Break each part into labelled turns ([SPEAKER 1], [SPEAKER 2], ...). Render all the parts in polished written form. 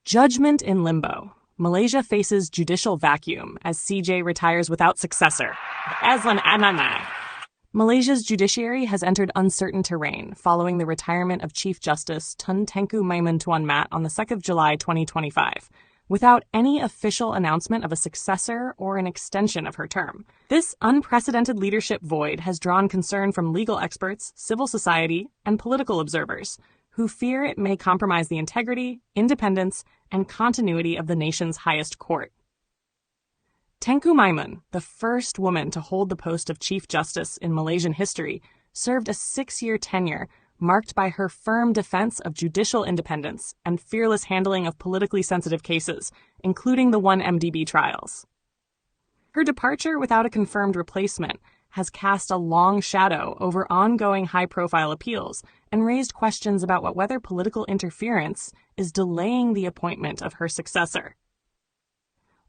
[SPEAKER 1] Judgment in limbo. Malaysia faces judicial vacuum as CJ retires without successor. AZLAN ADNAN. Malaysia's judiciary has entered uncertain terrain following the retirement of Chief Justice Tun Tengku Maimun Tuan Mat on the 2nd of July 2025, without any official announcement of a successor or an extension of her term. This unprecedented leadership void has drawn concern from legal experts, civil society, and political observers, who fear it may compromise the integrity, independence, and continuity of the nation's highest court. Tengku Maimun, the first woman to hold the post of Chief Justice in Malaysian history, served a 6-year tenure marked by her firm defense of judicial independence and fearless handling of politically sensitive cases, including the 1MDB trials. Her departure without a confirmed replacement has cast a long shadow over ongoing high-profile appeals and raised questions about whether political interference is delaying the appointment of her successor.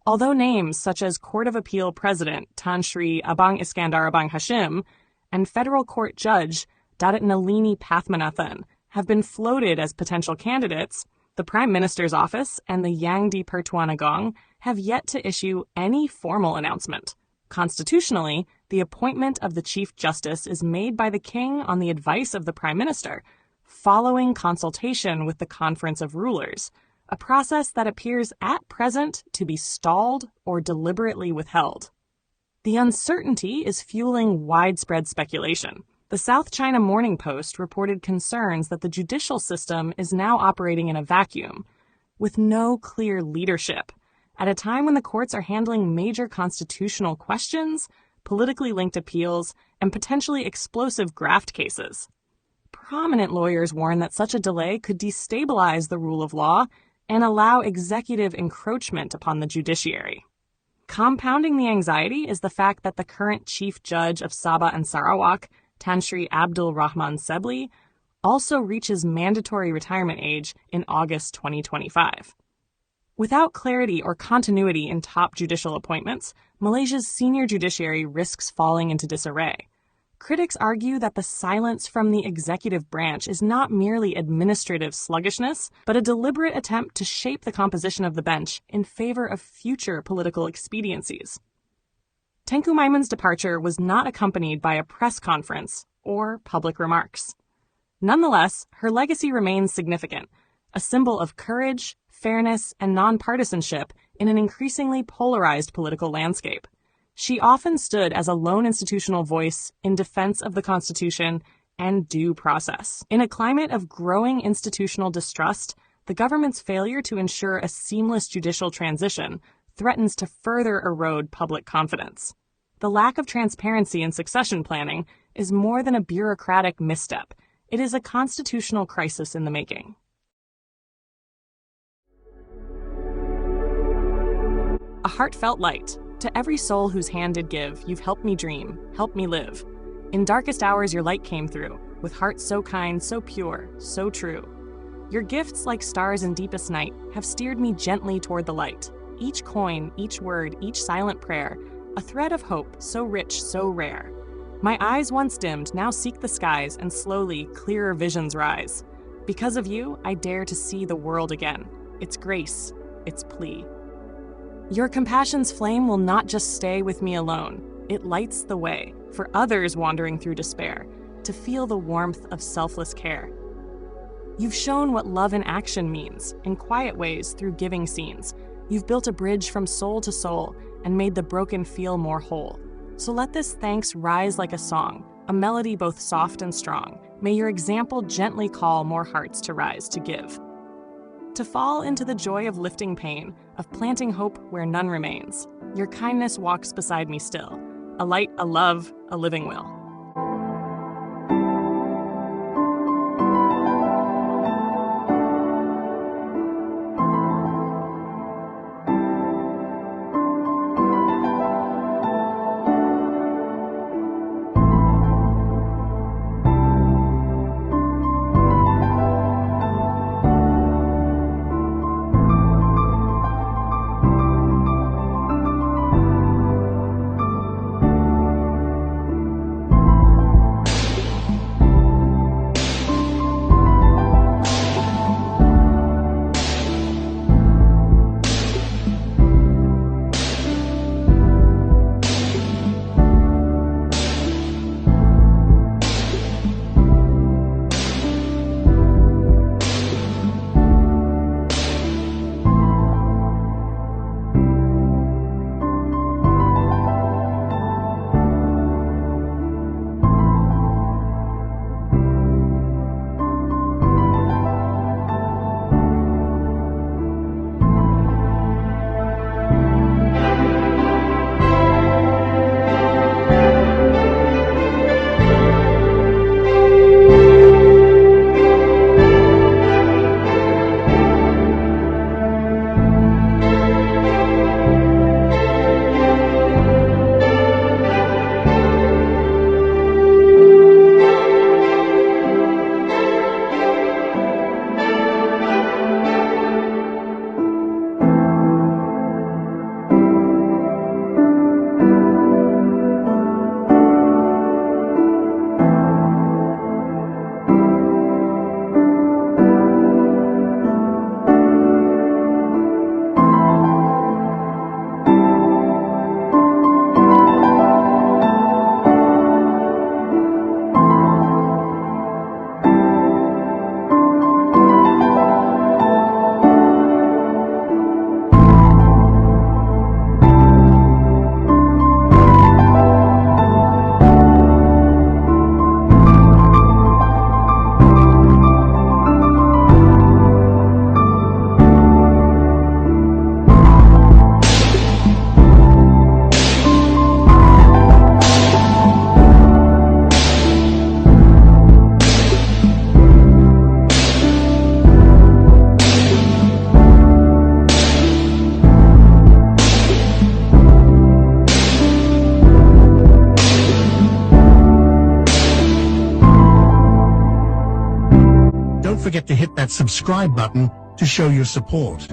[SPEAKER 1] Although names such as Court of Appeal President Tan Sri Abang Iskandar Abang Hashim and Federal Court Judge Datuk Nalini Pathmanathan have been floated as potential candidates, the Prime Minister's office and the Yang di Pertuan Agong have yet to issue any formal announcement. Constitutionally, the appointment of the Chief Justice is made by the King on the advice of the Prime Minister, following consultation with the Conference of Rulers, a process that appears at present to be stalled or deliberately withheld. The uncertainty is fueling widespread speculation. The South China Morning Post reported concerns that the judicial system is now operating in a vacuum, with no clear leadership, at a time when the courts are handling major constitutional questions, politically linked appeals, and potentially explosive graft cases. Prominent lawyers warn that such a delay could destabilize the rule of law and allow executive encroachment upon the judiciary. Compounding the anxiety is the fact that the current Chief Judge of Sabah and Sarawak, Tan Sri Abdul Rahman Sebli, also reaches mandatory retirement age in August 2025. Without clarity or continuity in top judicial appointments, Malaysia's senior judiciary risks falling into disarray. Critics argue that the silence from the executive branch is not merely administrative sluggishness, but a deliberate attempt to shape the composition of the bench in favor of future political expediencies. Tengku Maimun's departure was not accompanied by a press conference or public remarks. Nonetheless, her legacy remains significant, a symbol of courage, fairness, and nonpartisanship in an increasingly polarized political landscape. She often stood as a lone institutional voice in defense of the Constitution and due process. In a climate of growing institutional distrust, the government's failure to ensure a seamless judicial transition threatens to further erode public confidence. The lack of transparency in succession planning is more than a bureaucratic misstep. It is a constitutional crisis in the making. A heartfelt light. To every soul whose hand did give, you've helped me dream, helped me live. In darkest hours your light came through, with hearts so kind, so pure, so true. Your gifts, like stars in deepest night, have steered me gently toward the light. Each coin, each word, each silent prayer, a thread of hope, so rich, so rare. My eyes once dimmed, now seek the skies, and slowly, clearer visions rise. Because of you, I dare to see the world again. Its grace, its plea. Your compassion's flame will not just stay with me alone. It lights the way for others wandering through despair to feel the warmth of selfless care. You've shown what love in action means, in quiet ways through giving scenes. You've built a bridge from soul to soul and made the broken feel more whole. So let this thanks rise like a song, a melody both soft and strong. May your example gently call more hearts to rise to give. To fall into the joy of lifting pain, of planting hope where none remains. Your kindness walks beside me still, a light, a love, a living will.
[SPEAKER 2] forget to hit that subscribe button to show your support.